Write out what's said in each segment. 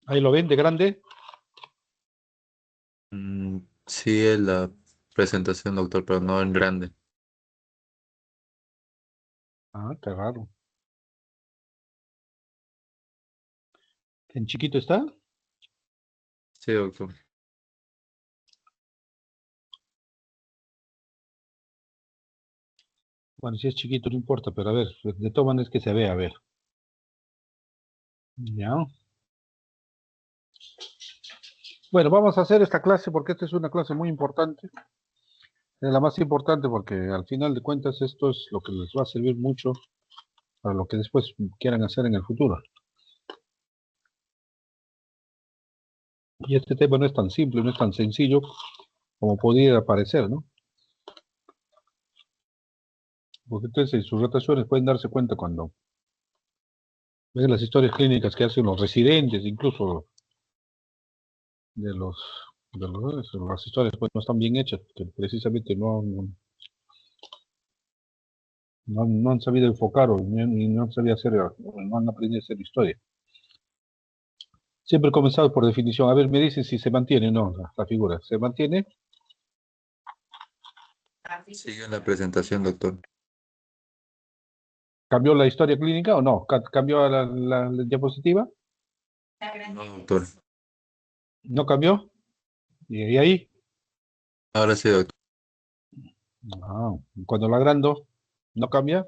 Ahí lo ven de grande. Sí, es la presentación, doctor, pero no en grande. Ah, qué raro. ¿En chiquito está? Sí, doctor. Bueno, si es chiquito no importa, pero a ver, de todas maneras que se vea, a ver. Ya. Bueno, vamos a hacer esta clase porque esta es una clase muy importante. Es la más importante porque al final de cuentas esto es lo que les va a servir mucho para lo que después quieran hacer en el futuro. Y este tema no es tan simple, no es tan sencillo como podría parecer, ¿no? Porque ustedes en sus rotaciones pueden darse cuenta cuando ven las historias clínicas que hacen los residentes, incluso de los, las historias pues no están bien hechas, que precisamente no han sabido enfocar ni no han sabido hacer, no han aprendido a hacer historia. Siempre he comenzado por definición. A ver, me dicen si se mantiene o no la figura. ¿Se mantiene? Sigue en la presentación, doctor. ¿Cambió la historia clínica o no? ¿Cambió la diapositiva? No, doctor. ¿No cambió? ¿Y ahí? Ahora sí, doctor. Ah, cuando la agrando, ¿no cambia?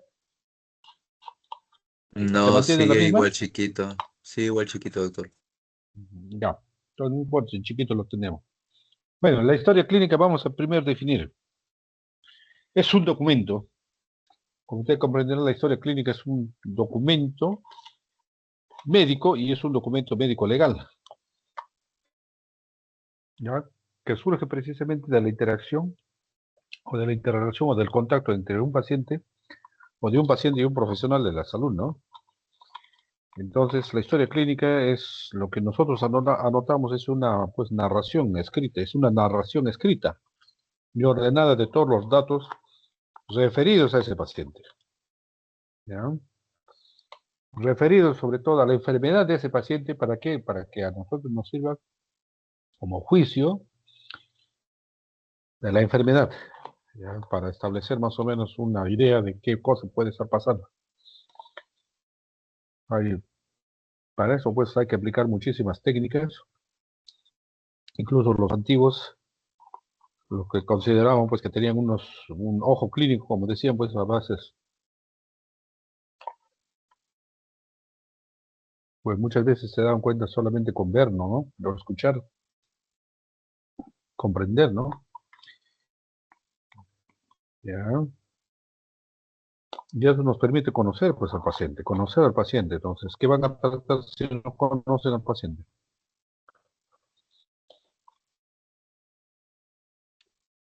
¿Se No, mantiene la sigue misma? igual chiquito. Sigue igual chiquito, doctor. Ya. Entonces, no importa, en chiquito lo tenemos. Bueno, la historia clínica vamos a primero definir. Es un documento. Como usted comprenderá, la historia clínica es un documento médico y es un documento médico legal, ¿ya? Que surge precisamente de la interacción o de la interrelación o del contacto entre un paciente o de un paciente y un profesional de la salud, ¿no? Entonces, la historia clínica es lo que nosotros anotamos, es una pues, narración escrita, es una narración escrita y ordenada de todos los datos referidos a ese paciente, ¿ya? Referidos sobre todo a la enfermedad de ese paciente, ¿para qué? Para que a nosotros nos sirva como juicio de la enfermedad, ¿ya? Para establecer más o menos una idea de qué cosa puede estar pasando. Ahí, para eso, pues, hay que aplicar muchísimas técnicas, incluso los antiguos, los que consideraban, pues, que tenían un ojo clínico, como decían, pues, a bases, pues, muchas veces se daban cuenta solamente con ver, ¿no? O escuchar, comprender, ¿no? Ya. Y eso nos permite conocer, pues, al paciente, conocer al paciente. Entonces, ¿qué van a tratar si no conocen al paciente?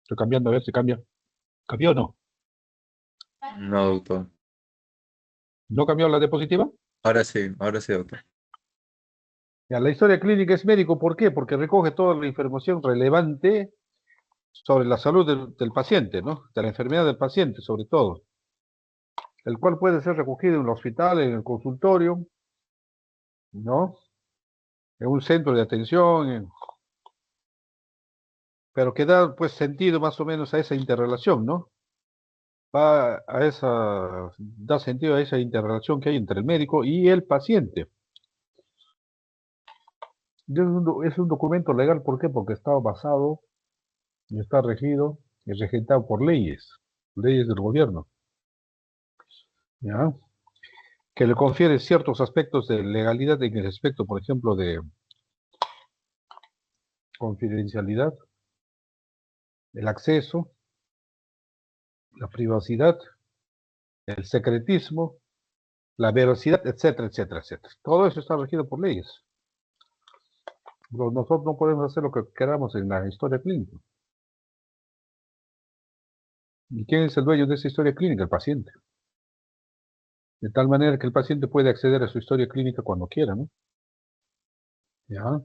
Estoy cambiando, a ver si cambia. ¿Cambió o no? No, doctor. ¿No cambió la diapositiva? Ahora sí, doctor. Ya, la historia clínica es médico, ¿por qué? Porque recoge toda la información relevante sobre la salud del paciente, ¿no? De la enfermedad del paciente, sobre todo, el cual puede ser recogido en el hospital, en el consultorio, ¿no? En un centro de atención, pero que da, pues, sentido más o menos a esa interrelación, ¿no? Da sentido a esa interrelación que hay entre el médico y el paciente. Es un documento legal, ¿por qué? Porque está basado y está regido y regentado por leyes del gobierno, ¿ya? Que le confiere ciertos aspectos de legalidad en el aspecto, por ejemplo, de confidencialidad, el acceso, la privacidad, el secretismo, la veracidad, etcétera, etcétera, etcétera. Todo eso está regido por leyes. Nosotros no podemos hacer lo que queramos en la historia clínica. ¿Y quién es el dueño de esa historia clínica? El paciente. De tal manera que el paciente puede acceder a su historia clínica cuando quiera, ¿no? ¿Ya?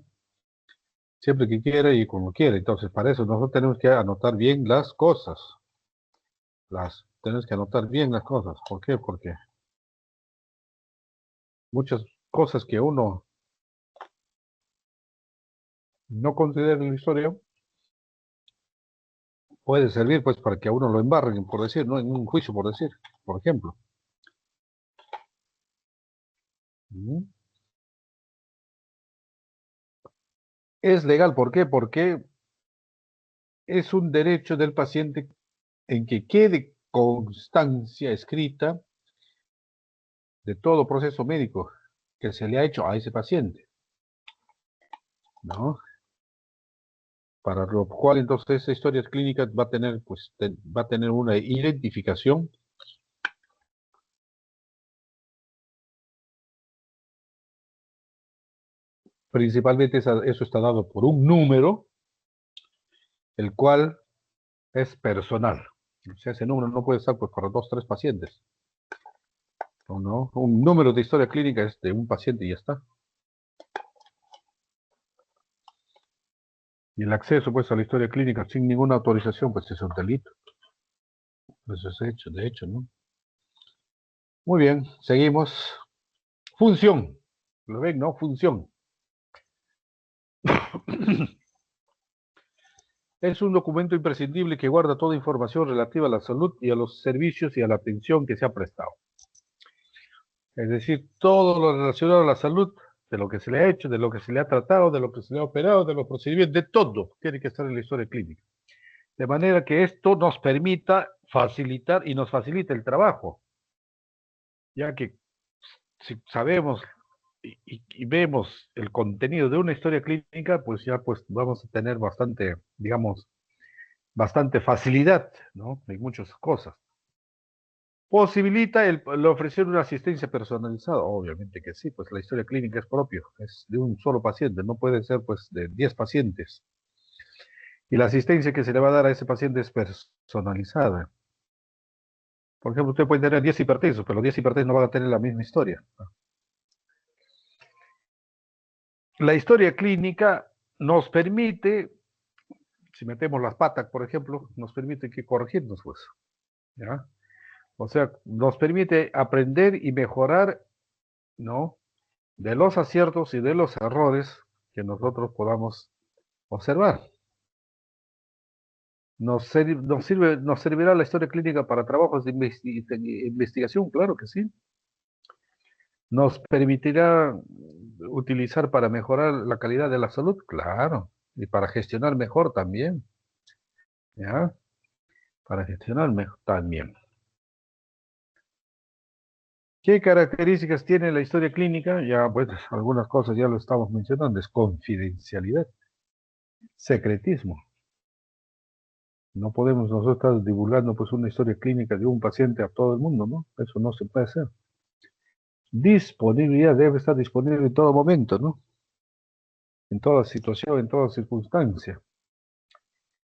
Siempre que quiera y como quiera. Entonces, para eso nosotros tenemos que anotar bien las cosas. Tenemos que anotar bien las cosas. ¿Por qué? Porque muchas cosas que uno no considere la historia, puede servir pues para que a uno lo embarren, por decir, ¿no? En un juicio, por decir, por ejemplo. ¿Mm? Es legal, ¿por qué? Porque es un derecho del paciente en que quede constancia escrita de todo proceso médico que se le ha hecho a ese paciente, ¿no? Para lo cual entonces esa historia clínica va a tener, pues, va a tener una identificación. Principalmente eso está dado por un número, el cual es personal. O sea, ese número no puede estar pues, para 2, 3 pacientes. ¿O no? Un número de historia clínica es de un paciente y ya está. Y el acceso pues, a la historia clínica sin ninguna autorización, pues es un delito. Eso es hecho, de hecho, ¿no? Muy bien, seguimos. Función. ¿Lo ven, no? Función. Es un documento imprescindible que guarda toda información relativa a la salud y a los servicios y a la atención que se ha prestado. Es decir, todo lo relacionado a la salud, de lo que se le ha hecho, de lo que se le ha tratado, de lo que se le ha operado, de los procedimientos, de todo, tiene que estar en la historia clínica. De manera que esto nos permita facilitar y nos facilita el trabajo, ya que si sabemos y vemos el contenido de una historia clínica, pues ya pues vamos a tener bastante, digamos, bastante facilidad, ¿no? En muchas cosas. Posibilita el ofrecer una asistencia personalizada, obviamente que sí, pues la historia clínica es propio, es de un solo paciente, no puede ser pues de 10 pacientes. Y la asistencia que se le va a dar a ese paciente es personalizada. Por ejemplo, usted puede tener 10 hipertensos, pero los 10 hipertensos no van a tener la misma historia. La historia clínica nos permite, si metemos las patas, por ejemplo, nos permite que corregirnos, pues, ¿ya? O sea, nos permite aprender y mejorar, ¿no? De los aciertos y de los errores que nosotros podamos observar. Nos servirá la historia clínica para trabajos de investigación, claro que sí. Nos permitirá utilizar para mejorar la calidad de la salud, claro, y para gestionar mejor también, ¿ya? Para gestionar mejor también. ¿Qué características tiene la historia clínica? Ya, pues, algunas cosas ya lo estamos mencionando, es confidencialidad, secretismo. No podemos nosotros estar divulgando pues una historia clínica de un paciente a todo el mundo, ¿no? Eso no se puede hacer. Disponibilidad, debe estar disponible en todo momento, ¿no? En toda situación, en toda circunstancia.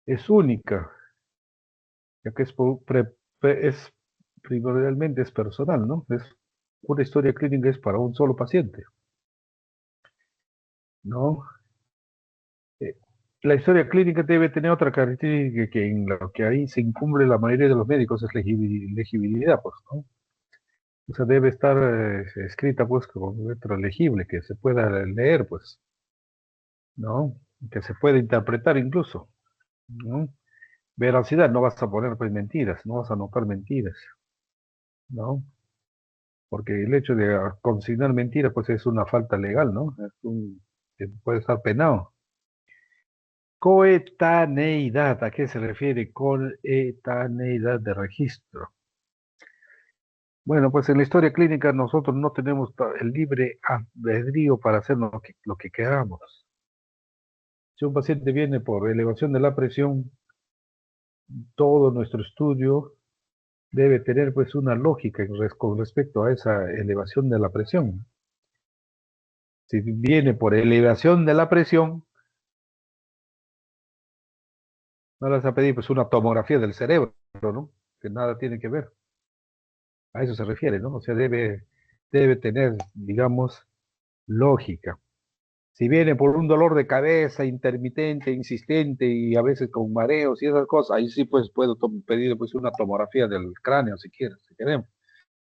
Es única, ya que es primordialmente es personal, ¿no? Es una historia clínica es para un solo paciente, ¿no? La historia clínica debe tener otra característica que en lo que ahí se incumbe la mayoría de los médicos es legibilidad, pues, ¿no? O sea, debe estar escrita pues con letra legible, que se pueda leer, pues, ¿no? Que se pueda interpretar incluso, ¿no? Veracidad, no vas a poner pues mentiras, no vas a anotar mentiras, ¿no? Porque el hecho de consignar mentiras pues es una falta legal, ¿no? Que puede estar penado. Coetaneidad, ¿a qué se refiere coetaneidad de registro? Bueno, pues en la historia clínica nosotros no tenemos el libre albedrío para hacer lo que queramos. Si un paciente viene por elevación de la presión, todo nuestro estudio debe tener pues una lógica con respecto a esa elevación de la presión. Si viene por elevación de la presión, no le vas a pedir pues una tomografía del cerebro, ¿no? Que nada tiene que ver. A eso se refiere, ¿no? O sea, debe tener, digamos, lógica. Si viene por un dolor de cabeza intermitente, insistente y a veces con mareos y esas cosas, ahí sí pues puedo pedir pues una tomografía del cráneo si quieres, si queremos.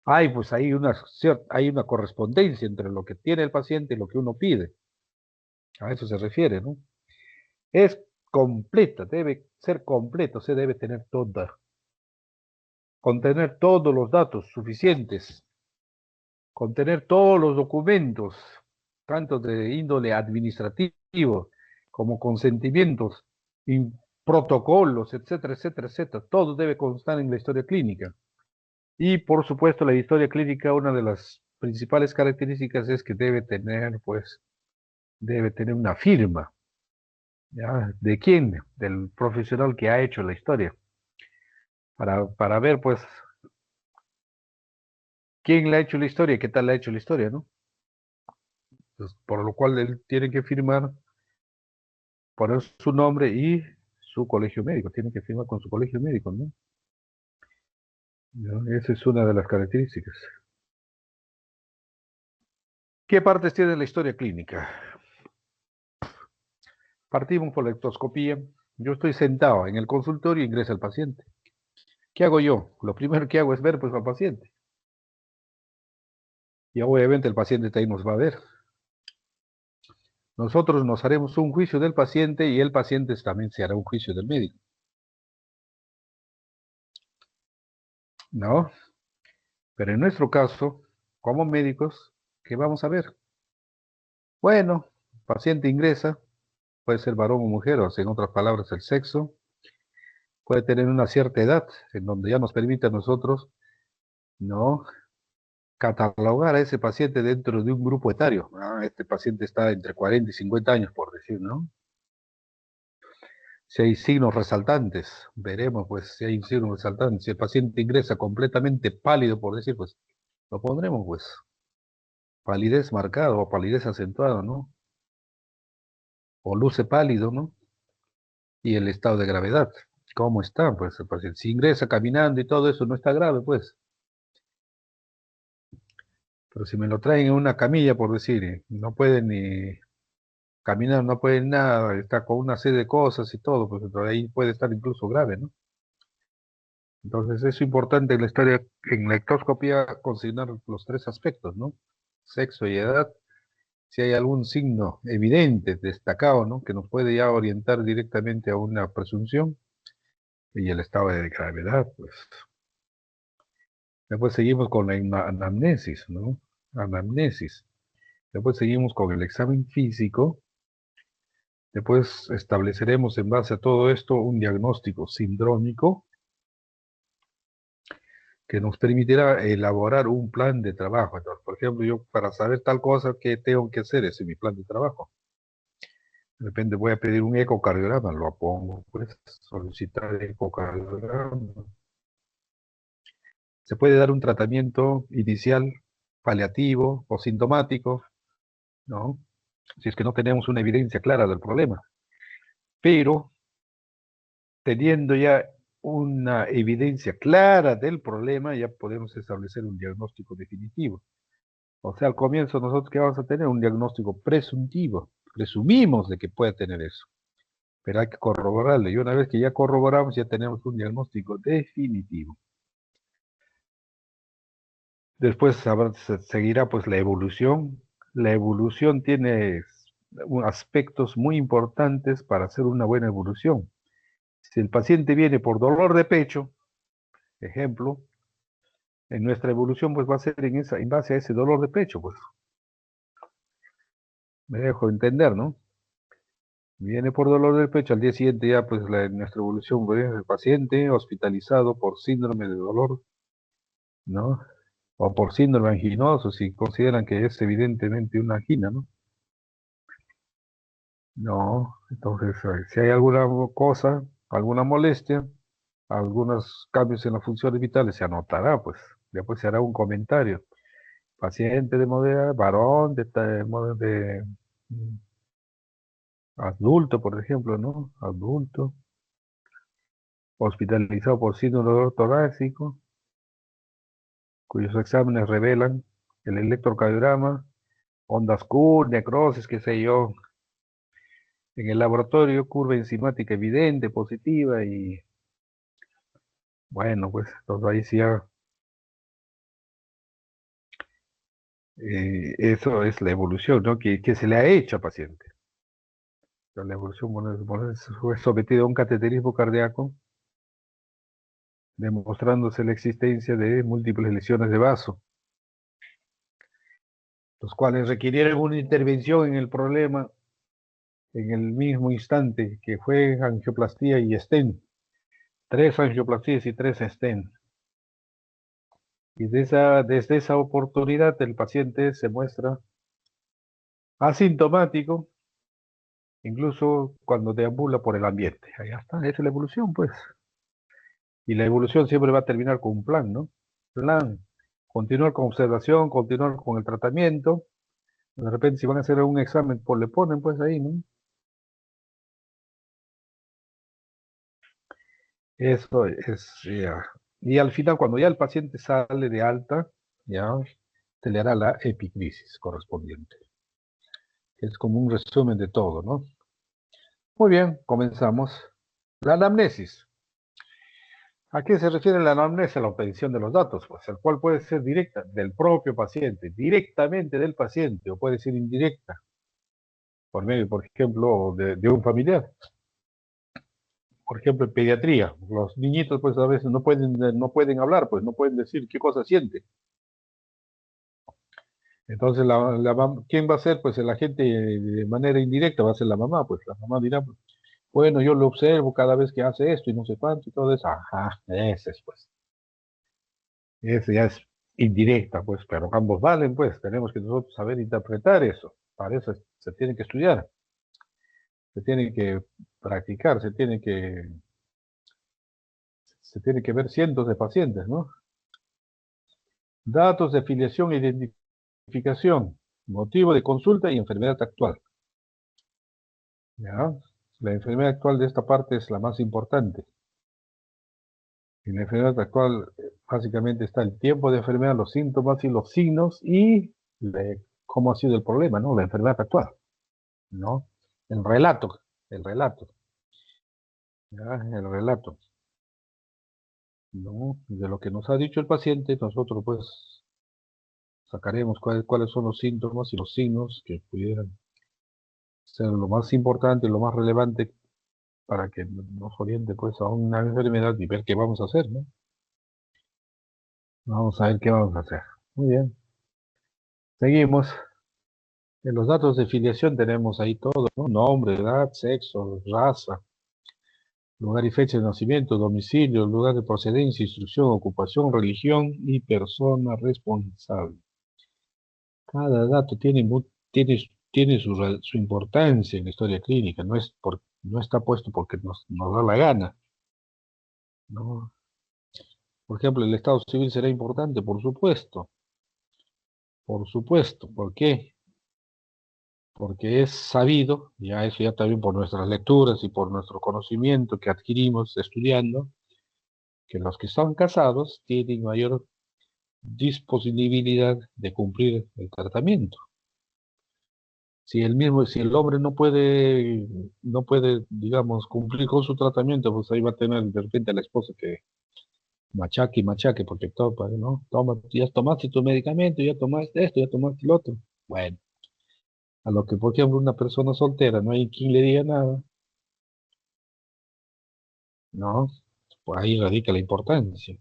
Hay pues hay una correspondencia entre lo que tiene el paciente y lo que uno pide. A eso se refiere, ¿no? Es completa, debe ser completa, se debe tener toda, contener todos los datos suficientes, contener todos los documentos, tanto de índole administrativo como consentimientos, y protocolos, etcétera, etcétera, etcétera. Todo debe constar en la historia clínica. Y por supuesto, la historia clínica, una de las principales características es que debe tener, pues, debe tener una firma. ¿Ya? ¿De quién? Del profesional que ha hecho la historia. Para ver, pues, quién le ha hecho la historia, qué tal le ha hecho la historia, ¿no? Pues, por lo cual él tiene que firmar, poner su nombre y su colegio médico. Tiene que firmar con su colegio médico, ¿no? ¿Ya? Esa es una de las características. ¿Qué partes tiene la historia clínica? Partimos por la ectoscopía. Yo estoy sentado en el consultorio y ingresa el paciente. ¿Qué hago yo? Lo primero que hago es ver, pues, al paciente. Y obviamente el paciente ahí nos va a ver. Nosotros nos haremos un juicio del paciente y el paciente también se hará un juicio del médico, ¿no? Pero en nuestro caso, como médicos, ¿qué vamos a ver? Bueno, paciente ingresa, puede ser varón o mujer, o sea, en otras palabras, el sexo, puede tener una cierta edad, en donde ya nos permite a nosotros, ¿no? Catalogar a ese paciente dentro de un grupo etario. Ah, este paciente está entre 40 y 50 años, por decir, ¿no? Si hay signos resaltantes, veremos pues si hay signos resaltantes. Si el paciente ingresa completamente pálido, por decir, pues lo pondremos pues palidez marcada o palidez acentuada, ¿no? O luce pálido, ¿no? Y el estado de gravedad. ¿Cómo está? Pues el paciente, si ingresa caminando y todo eso no está grave, pues. Pero si me lo traen en una camilla, por decir, no puede ni caminar, no puede nada, está con una serie de cosas y todo, pues entonces ahí puede estar incluso grave, ¿no? Entonces es importante en la historia, en la ectoscopía, consignar los tres aspectos, ¿no? Sexo y edad, si hay algún signo evidente, destacado, ¿no? Que nos puede ya orientar directamente a una presunción, y el estado de gravedad, pues. Después seguimos con la anamnesis, ¿no? Anamnesis. Después seguimos con el examen físico. Después estableceremos en base a todo esto un diagnóstico sindrómico que nos permitirá elaborar un plan de trabajo. Entonces, por ejemplo, yo para saber tal cosa, ¿qué tengo que hacer? Ese es mi plan de trabajo. De repente voy a pedir un ecocardiograma, lo pongo, pues, solicitar ecocardiograma. Se puede dar un tratamiento inicial, paliativo o sintomático, ¿no? Si es que no tenemos una evidencia clara del problema. Pero teniendo ya una evidencia clara del problema, ya podemos establecer un diagnóstico definitivo. O sea, al comienzo nosotros que vamos a tener un diagnóstico presuntivo, presumimos de que puede tener eso, pero hay que corroborarlo y una vez que ya corroboramos ya tenemos un diagnóstico definitivo. Después seguirá pues la evolución. La evolución tiene aspectos muy importantes para hacer una buena evolución. Si el paciente viene por dolor de pecho, ejemplo, en nuestra evolución pues va a ser en base a ese dolor de pecho, pues me dejo entender, ¿no? Viene por dolor del pecho, al día siguiente ya pues nuestra evolución pues, es el paciente hospitalizado por síndrome de dolor, ¿no? O por síndrome anginoso, si consideran que es evidentemente una angina, ¿no? No, entonces si hay alguna cosa, alguna molestia, algunos cambios en las funciones vitales, se anotará, pues, después se hará un comentario. Paciente de modera, varón, de adulto, por ejemplo, ¿no? Adulto, hospitalizado por síndrome de dolor torácico, cuyos exámenes revelan el electrocardiograma, ondas Q, necrosis, qué sé yo, en el laboratorio, curva enzimática evidente, positiva, y bueno, pues entonces ahí sí ya, eso es la evolución, ¿no? Que se le ha hecho al paciente. La evolución fue sometida a un cateterismo cardíaco, demostrándose la existencia de múltiples lesiones de vaso, los cuales requirieron una intervención en el problema en el mismo instante, que fue angioplastía y stent, 3 angioplastías y 3 stent. Y desde esa oportunidad el paciente se muestra asintomático, incluso cuando deambula por el ambiente. Ahí está, esa es la evolución, pues. Y la evolución siempre va a terminar con un plan, ¿no? Plan, continuar con observación, continuar con el tratamiento. De repente, si van a hacer un examen, pues le ponen, pues ahí, ¿no? Eso es, ya. Y al final, cuando ya el paciente sale de alta, ya se le hará la epicrisis correspondiente. Es como un resumen de todo, ¿no? Muy bien, comenzamos. La anamnesis. ¿A qué se refiere la anamnesis? La obtención de los datos, pues el cual puede ser directa del propio paciente, directamente del paciente, o puede ser indirecta, por medio, por ejemplo, de un familiar. Por ejemplo, en pediatría, los niñitos pues a veces no pueden hablar, pues no pueden decir qué cosa siente. Entonces, ¿quién va a ser? Pues el agente de manera indirecta va a ser la mamá, pues la mamá dirá, pues, bueno, yo lo observo cada vez que hace esto y no sé cuánto y todo eso. Ajá, ese es pues. Ese ya es indirecta, pues, pero ambos valen, pues, tenemos que nosotros saber interpretar eso. Para eso se tiene que estudiar, se tiene que practicar, se tiene que ver cientos de pacientes, ¿no? Datos de filiación e identificación, motivo de consulta y enfermedad actual. ¿Ya? La enfermedad actual de esta parte es la más importante. En la enfermedad actual, básicamente está el tiempo de enfermedad, los síntomas y los signos y cómo ha sido el problema, ¿no? La enfermedad actual, ¿no? El relato, el relato, ¿ya? El relato, ¿no? De lo que nos ha dicho el paciente, nosotros pues sacaremos cuáles son los síntomas y los signos que pudieran ser lo más importante, lo más relevante para que nos oriente pues a una enfermedad y ver qué vamos a hacer, ¿no? Vamos a ver qué vamos a hacer. Muy bien. Seguimos. En los datos de filiación tenemos ahí todo, ¿no? Nombre, edad, sexo, raza, lugar y fecha de nacimiento, domicilio, lugar de procedencia, instrucción, ocupación, religión y persona responsable. Cada dato tiene su importancia en la historia clínica, no está puesto porque nos da la gana, ¿no? Por ejemplo, el estado civil será importante, por supuesto. Por supuesto. ¿Por qué? Porque es sabido, ya eso ya también por nuestras lecturas y por nuestro conocimiento que adquirimos estudiando, que los que están casados tienen mayor disponibilidad de cumplir el tratamiento. Si el hombre no puede, digamos, cumplir con su tratamiento, pues ahí va a tener de repente a la esposa que machaque y machaque, porque topa, ¿no? Toma, ya tomaste tu medicamento, ya tomaste esto, ya tomaste lo otro. Bueno, a lo que, por ejemplo, una persona soltera, no hay quien le diga nada, ¿no? Pues ahí radica la importancia.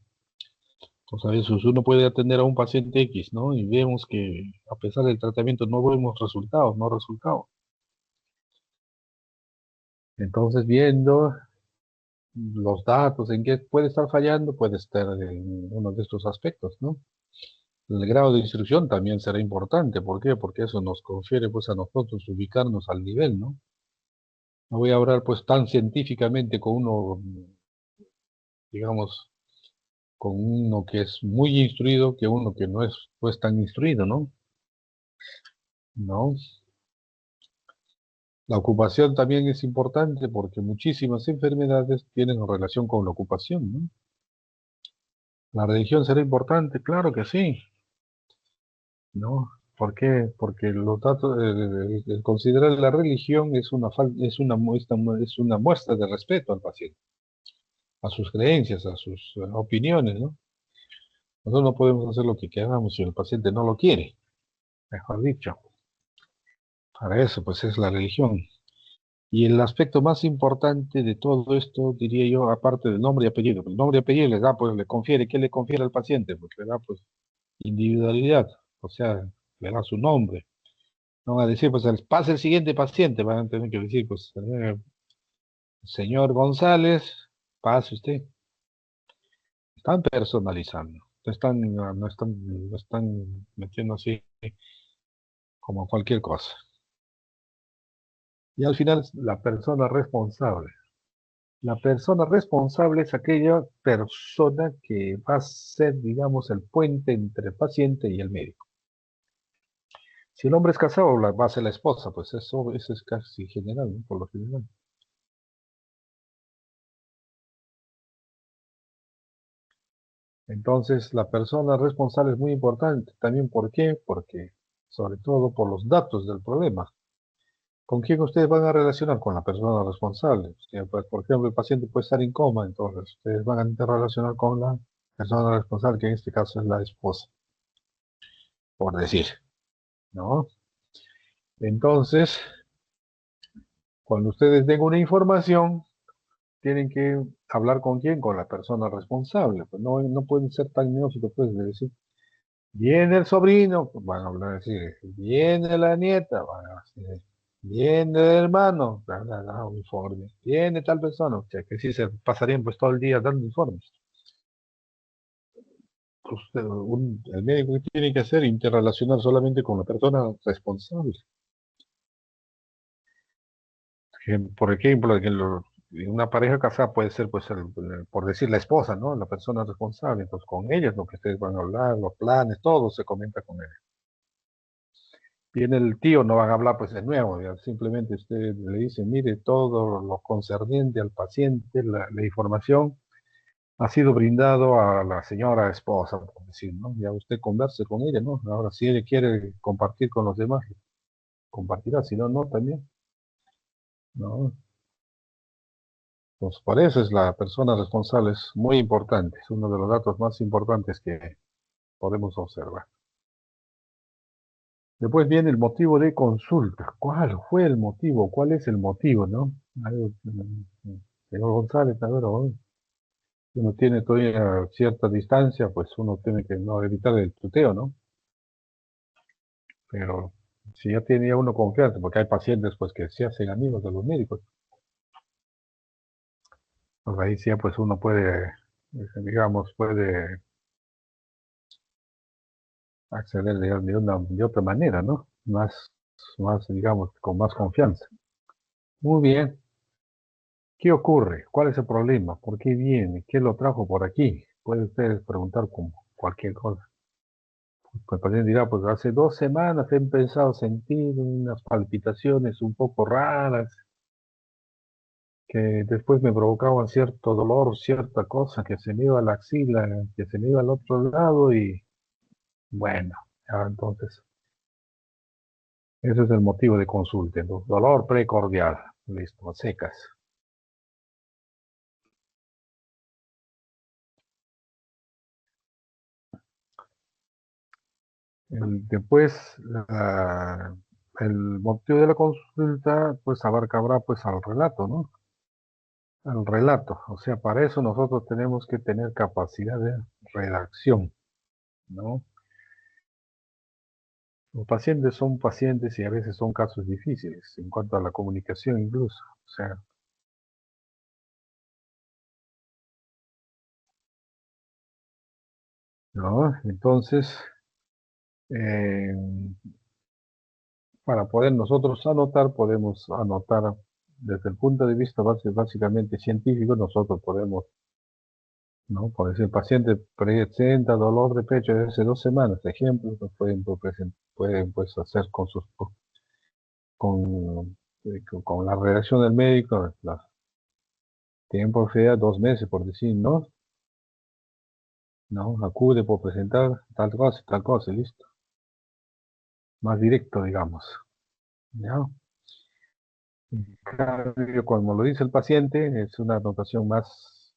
Pues a veces uno puede atender a un paciente X, ¿no? Y vemos que a pesar del tratamiento no vemos resultados, no resultados. Entonces, viendo los datos, en qué puede estar fallando, puede estar en uno de estos aspectos, ¿no? El grado de instrucción también será importante. ¿Por qué? Porque eso nos confiere, pues, a nosotros ubicarnos al nivel, ¿no? No voy a hablar, pues, tan científicamente con uno, digamos, con uno que es muy instruido que uno que no es, pues, tan instruido, ¿no? ¿No? La ocupación también es importante porque muchísimas enfermedades tienen relación con la ocupación, ¿no? ¿La religión será importante? Claro que sí, ¿no? ¿Por qué? Porque los datos, el considerar la religión es una muestra de respeto al paciente, a sus creencias, a sus opiniones, ¿no? Nosotros no podemos hacer lo que queramos si el paciente no lo quiere, mejor dicho. Para eso, pues, es la religión. Y el aspecto más importante de todo esto, diría yo, aparte del nombre y apellido, el nombre y apellido le da, pues, le confiere, ¿qué le confiere al paciente? Pues le da, pues, individualidad, o sea, le da su nombre. No van a decir, pues, pasa el siguiente paciente, van a tener que decir, pues, señor González, pase usted. Están personalizando, no están metiendo así como cualquier cosa. Y al final, la persona responsable. La persona responsable es aquella persona que va a ser, digamos, el puente entre el paciente y el médico. Si el hombre es casado, va a ser la esposa, pues eso es casi general, ¿no? Por lo general. Entonces, la persona responsable es muy importante. También, ¿por qué? Porque, sobre todo, por los datos del problema. ¿Con quién ustedes van a relacionar? Con la persona responsable. O sea, pues, por ejemplo, el paciente puede estar en coma, entonces ustedes van a interrelacionar con la persona responsable, que en este caso es la esposa, por decir, ¿no? Entonces, cuando ustedes den una información, tienen que hablar con quién, con la persona responsable. Pues no pueden ser tan neófitos, pues, de decir, viene el sobrino, pues van a hablar así, viene la nieta, van a decir, viene el hermano, van a dar un informe, viene tal persona, o sea, que sí se pasarían pues todo el día dando informes. El médico que tiene que hacer, interrelacionar solamente con la persona responsable. Por ejemplo, en una pareja casada puede ser, pues, por decir, la esposa, ¿no? La persona responsable. Entonces, con ella es lo que ustedes van a hablar, los planes, todo se comenta con él. Viene el tío, no van a hablar, pues, de nuevo. Ya, simplemente usted le dice, mire, todo lo concerniente al paciente, la información ha sido brindado a la señora esposa, por decir, ¿no? Ya usted converse con ella, ¿no? Ahora, si ella quiere compartir con los demás, compartirá, si no, no, también, ¿no? Pues por eso es la persona responsable, es muy importante, es uno de los datos más importantes que podemos observar. Después viene el motivo de consulta. ¿Cuál fue el motivo? ¿Cuál es el motivo, no? Señor González, a ver, uno tiene todavía cierta distancia, pues uno tiene que no evitar el tuteo, ¿no? Pero si ya tiene uno confianza, porque hay pacientes pues que se hacen amigos de los médicos, pues ahí sí pues uno puede, digamos, puede acceder de otra manera, ¿no? Más, digamos, con más confianza. Muy bien. ¿Qué ocurre? ¿Cuál es el problema? ¿Por qué viene? ¿Qué lo trajo por aquí? Puede usted preguntar como cualquier cosa. Pues el paciente dirá, pues hace 2 semanas he empezado a sentir unas palpitaciones un poco raras, que después me provocaban cierto dolor, cierta cosa, que se me iba a la axila, que se me iba al otro lado y bueno, ya entonces ese es el motivo de consulta, ¿no? Dolor precordial, listo, a secas. Después, el motivo de la consulta, pues abarcará pues al relato, ¿no? Al relato. O sea, para eso nosotros tenemos que tener capacidad de redacción, ¿no? Los pacientes son pacientes y a veces son casos difíciles en cuanto a la comunicación incluso. O sea, ¿no? Entonces, eh, para poder nosotros anotar, podemos anotar desde el punto de vista básicamente científico, nosotros podemos, ¿no? Por decir, el paciente presenta dolor de pecho desde hace 2 semanas, ejemplo, pues pueden pues hacer con la redacción del médico, tiempo de fea 2 meses, por decir, ¿no? No, acude por presentar tal cosa, y listo. Más directo, digamos. ¿Ya? En cambio, como lo dice el paciente, es una anotación más,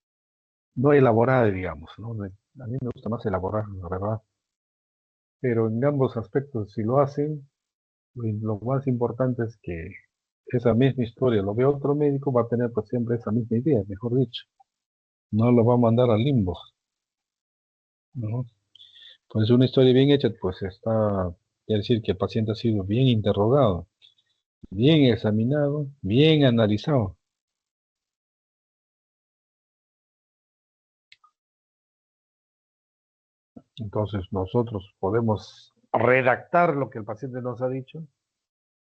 no elaborada, digamos, ¿no? A mí me gusta más elaborar, la verdad. Pero en ambos aspectos, si lo hacen, lo más importante es que esa misma historia, lo ve otro médico, va a tener pues siempre esa misma idea, mejor dicho. No lo va a mandar al limbo, ¿no? Pues una historia bien hecha, pues está, quiere decir que el paciente ha sido bien interrogado, bien examinado, bien analizado. Entonces nosotros podemos redactar lo que el paciente nos ha dicho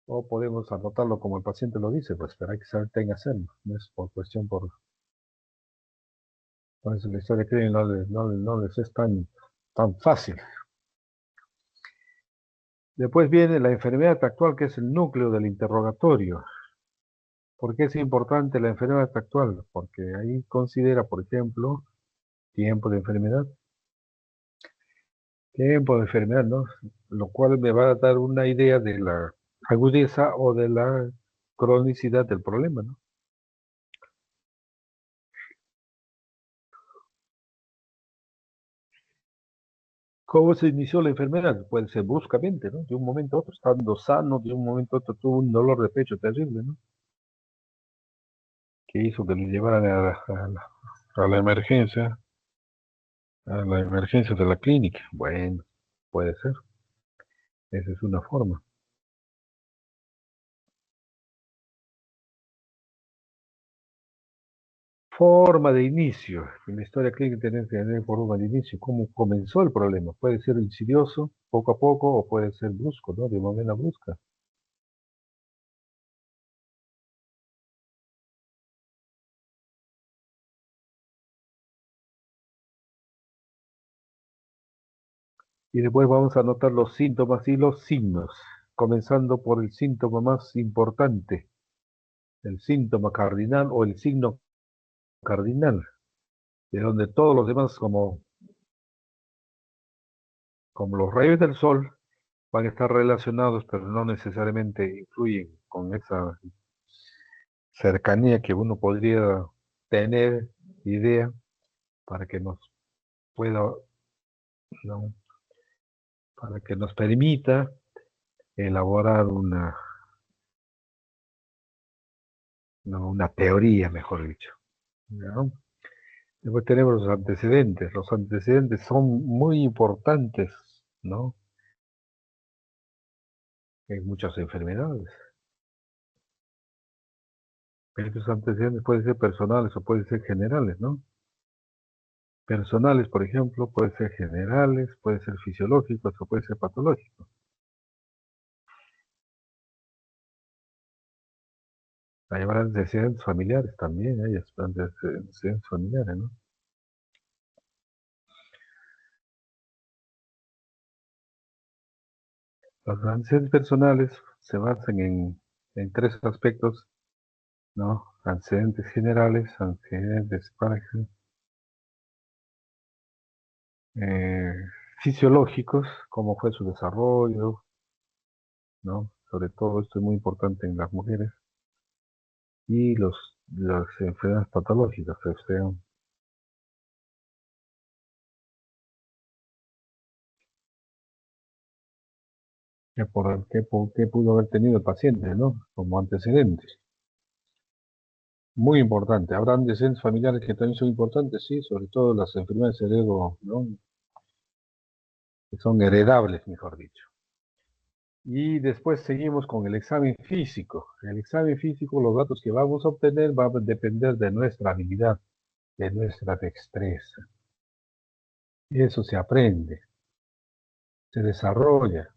o podemos anotarlo como el paciente lo dice, pues pero hay que saber qué hacerlo. No es por cuestión por... Por eso la historia clínica no les es tan fácil. Después viene la enfermedad actual, que es el núcleo del interrogatorio. ¿Por qué es importante la enfermedad actual? Porque ahí considera, por ejemplo, tiempo de enfermedad. Tiempo de enfermedad, ¿no? Lo cual me va a dar una idea de la agudeza o de la cronicidad del problema, ¿no? ¿Cómo se inició la enfermedad? Puede ser bruscamente, ¿no? De un momento a otro, estando sano, de un momento a otro tuvo un dolor de pecho terrible, ¿no? Que hizo que le llevaran a la emergencia de la clínica. Bueno, puede ser. Esa es una forma. Forma de inicio. En la historia clínica tenemos que tener forma de inicio. ¿Cómo comenzó el problema? Puede ser insidioso, poco a poco, o puede ser brusco, ¿no? De manera brusca. Y después vamos a anotar los síntomas y los signos, comenzando por el síntoma más importante, el síntoma cardinal o el signo cardinal, de donde todos los demás, como los rayos del sol, van a estar relacionados, pero no necesariamente influyen con esa cercanía que uno podría tener idea para que nos pueda, ¿no? Para que nos permita elaborar no, una teoría, mejor dicho, ¿no? Después tenemos los antecedentes. Los antecedentes son muy importantes, ¿no? En muchas enfermedades. Estos antecedentes pueden ser personales o pueden ser generales, ¿no? Personales, por ejemplo, pueden ser generales, pueden ser fisiológicos o pueden ser patológicos. Hay antecedentes familiares también, hay antecedentes familiares, ¿no? Los antecedentes personales se basan en tres aspectos, ¿no? Antecedentes generales, antecedentes eh, fisiológicos, cómo fue su desarrollo, ¿no? Sobre todo esto es muy importante en las mujeres, y las enfermedades patológicas, o sea, qué pudo haber tenido el paciente, ¿no? Como antecedentes. Muy importante. Habrá antecedentes familiares que también son importantes, sí, sobre todo las enfermedades cerebro, ¿no? Que son heredables, mejor dicho. Y después seguimos con el examen físico. El examen físico, los datos que vamos a obtener van a depender de nuestra habilidad, de nuestra destreza. Y eso se aprende, se desarrolla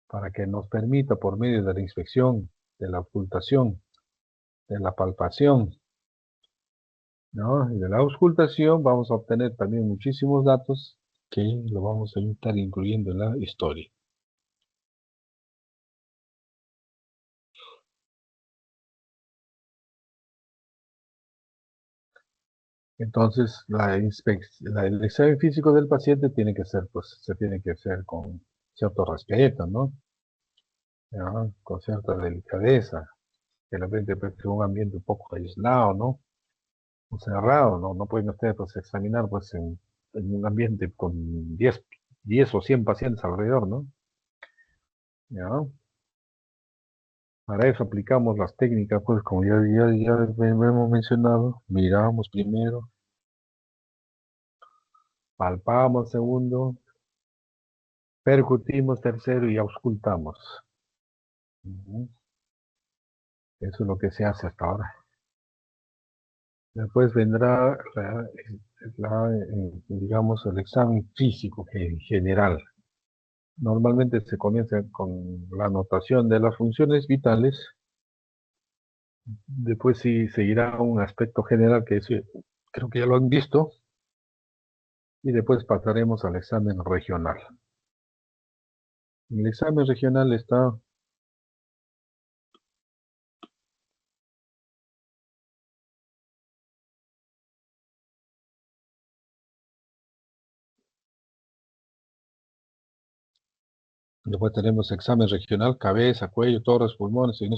para que nos permita, por medio de la inspección, de la ocultación, de la palpación, ¿no? Y de la auscultación vamos a obtener también muchísimos datos que lo vamos a estar incluyendo en la historia. Entonces, el examen físico del paciente tiene que ser, pues, se tiene que hacer con cierto respeto, ¿no? ¿Ya? Con cierta delicadeza, que de repente pues, en un ambiente un poco aislado, ¿no? O cerrado, ¿no? No pueden ustedes pues, examinar pues, en un ambiente con 10 o 100 pacientes alrededor, ¿no? ¿Ya? Para eso aplicamos las técnicas, pues como ya hemos mencionado, miramos primero, palpamos segundo, percutimos tercero y auscultamos. Ujú. Eso es lo que se hace hasta ahora. Después vendrá digamos, el examen físico general. Normalmente se comienza con la anotación de las funciones vitales. Después sí seguirá un aspecto general que creo que ya lo han visto. Y después pasaremos al examen regional. En el examen regional está, después tenemos examen regional, cabeza, cuello, tórax, pulmones. En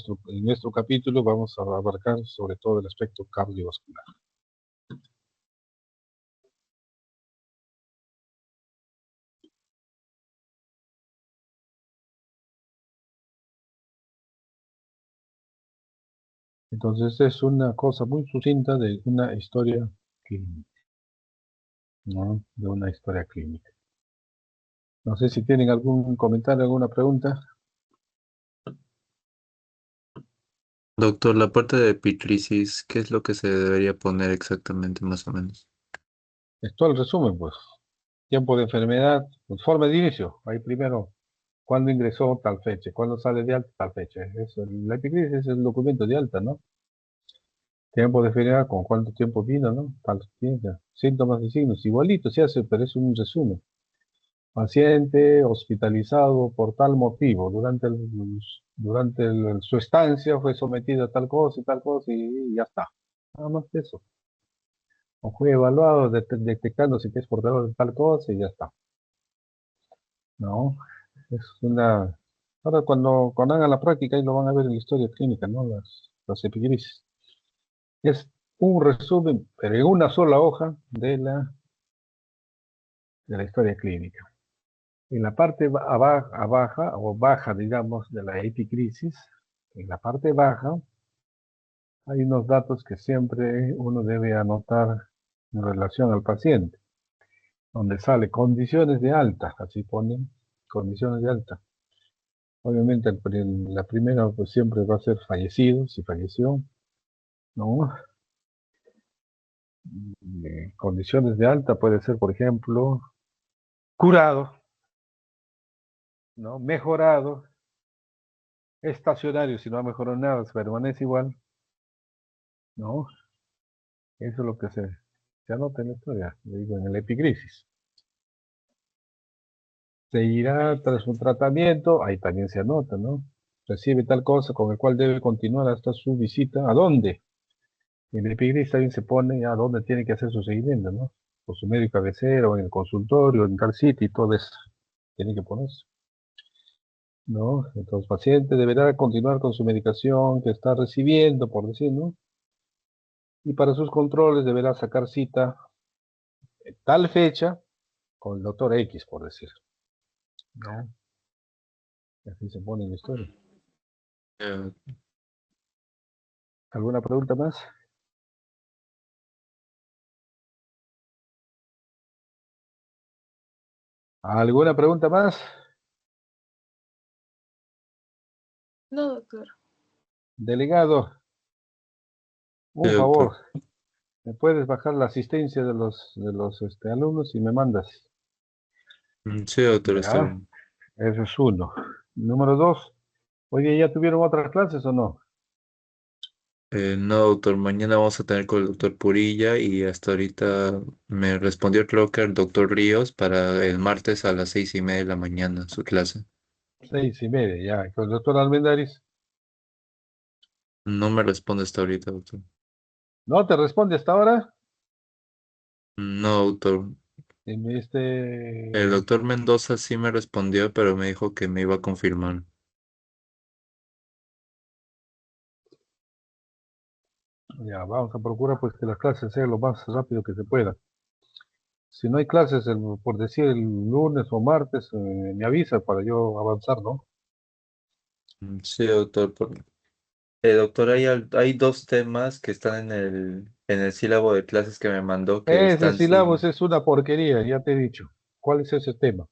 nuestro capítulo vamos a abarcar sobre todo el aspecto cardiovascular. Entonces es una cosa muy sucinta de una historia clínica, ¿no? De una historia clínica. No sé si tienen algún comentario, alguna pregunta. Doctor, la parte de epicrisis, ¿qué es lo que se debería poner exactamente, más o menos? Es todo el resumen, pues. Tiempo de enfermedad, pues, forma de inicio. Ahí primero, cuándo ingresó tal fecha, cuándo sale de alta tal fecha. La epicrisis es el documento de alta, ¿no? Tiempo de enfermedad, con cuánto tiempo vino, ¿no? Tal tiempo. Síntomas y signos, igualito se hace, pero es un resumen. Paciente hospitalizado por tal motivo, su estancia fue sometido a tal cosa y ya está. Nada más que eso. O fue evaluado detectándose que es portador de tal cosa y ya está. No, es una... Ahora cuando hagan la práctica ahí lo van a ver en la historia clínica, ¿no? Las epicrisis. Es un resumen, pero en una sola hoja de la historia clínica. En la parte baja o baja, digamos, de la epicrisis, en la parte baja hay unos datos que siempre uno debe anotar en relación al paciente, donde sale condiciones de alta, así ponen condiciones de alta. Obviamente la primera pues siempre va a ser fallecido, si falleció, ¿no? Condiciones de alta puede ser, por ejemplo, curado, ¿no? Mejorado, estacionario, si no ha mejorado nada, se permanece igual, ¿no? Eso es lo que se anota en la historia, le digo, en el epicrisis. Seguirá tras un tratamiento, ahí también se anota, ¿no? Recibe tal cosa con el cual debe continuar hasta su visita. ¿A dónde? En el epicrisis también se pone a dónde tiene que hacer su seguimiento, ¿no? Con su médico cabecero, en el consultorio, en tal sitio y todo eso. Tiene que ponerse, ¿no? Entonces, el paciente deberá continuar con su medicación que está recibiendo, por decir, ¿no? Y para sus controles deberá sacar cita en tal fecha con el doctor X, por decir, ¿no? Y así se pone en la historia. Eh, ¿Alguna pregunta más? ¿Alguna pregunta más? No, doctor. Delegado, sí, un doctor. favor, ¿me puedes bajar la asistencia de los alumnos y me mandas? Sí, doctor, está Ya, bien. eso es uno. Número dos, oye, ¿ya tuvieron otras clases o no? No, doctor, mañana vamos a tener con el doctor Purilla y hasta ahorita me respondió creo que el doctor Ríos para el martes a las 6:30 de la mañana su clase. 6:30, ya. Con el doctor Almendaris, No me responde hasta ahorita, doctor. ¿no te responde hasta ahora? No, doctor. Y me El doctor Mendoza sí me respondió, pero me dijo que me iba a confirmar. ya, vamos a procurar pues que las clases sean lo más rápido que se pueda. Si no hay clases, por decir el lunes o martes, me avisa para yo avanzar, ¿no? Sí, doctor, Doctor, hay dos temas que están en el sílabo de clases que me mandó que Ese están sílabos sin, es una porquería, ya te he dicho. ¿Cuál es ese tema?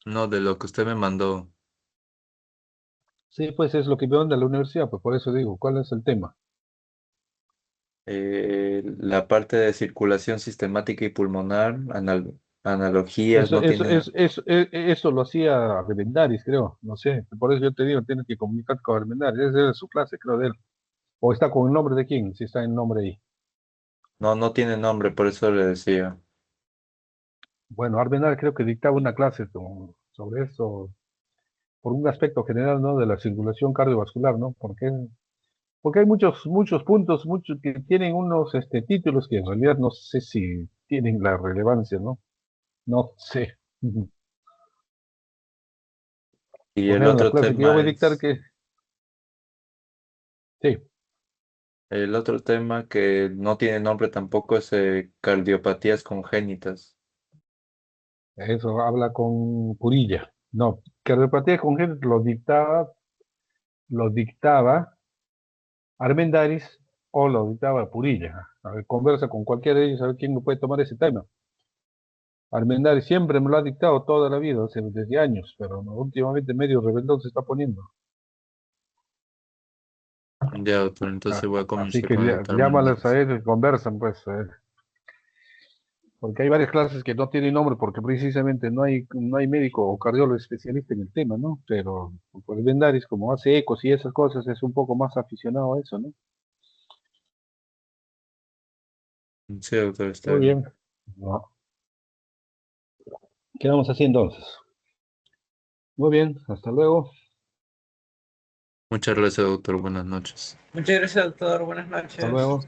no, de lo que usted me mandó. Sí, pues es lo que veo de la universidad, pues por eso digo, ¿cuál es el tema? La parte de circulación sistemática y pulmonar, analogías, Eso, no eso, tiene, eso lo hacía Armendáriz, creo. No sé, por eso yo te digo, tienes que comunicar con Armendáriz. Esa es su clase, creo, de él. O está con el nombre de quién, si está el nombre ahí. no tiene nombre, por eso le decía. Bueno, Armendáriz creo que dictaba una clase sobre eso, por un aspecto general, ¿no? De la circulación cardiovascular, ¿no? Porque hay muchos puntos, muchos que tienen unos títulos que en realidad no sé si tienen la relevancia, ¿no? No sé. Y Por el ejemplo, la otro clase que yo tema voy a dictar es, que, sí, el otro tema que no tiene nombre tampoco es cardiopatías congénitas. eso habla con Purilla. No, cardiopatía congénita lo dictaba Armendáriz o lo dictaba Purilla. A ver, conversa con cualquiera de ellos a ver quién me puede tomar ese tema. Armendáriz siempre me lo ha dictado toda la vida, desde años, pero no, últimamente medio rebeldón se está poniendo. Ya, doctor, entonces voy a Así conversar que con el doctor llámales a Armendáriz. él y conversan, pues, porque hay varias clases que no tienen nombre porque precisamente no hay médico o cardiólogo especialista en el tema, ¿no? Pero por el Armendáriz, como hace ecos y esas cosas, es un poco más aficionado a eso, ¿no? Sí, doctor, está Muy bien. bien. No. ¿Qué vamos haciendo entonces? Muy bien, hasta luego. Muchas gracias, doctor. Buenas noches. Muchas gracias, doctor. Buenas Hasta noches. luego.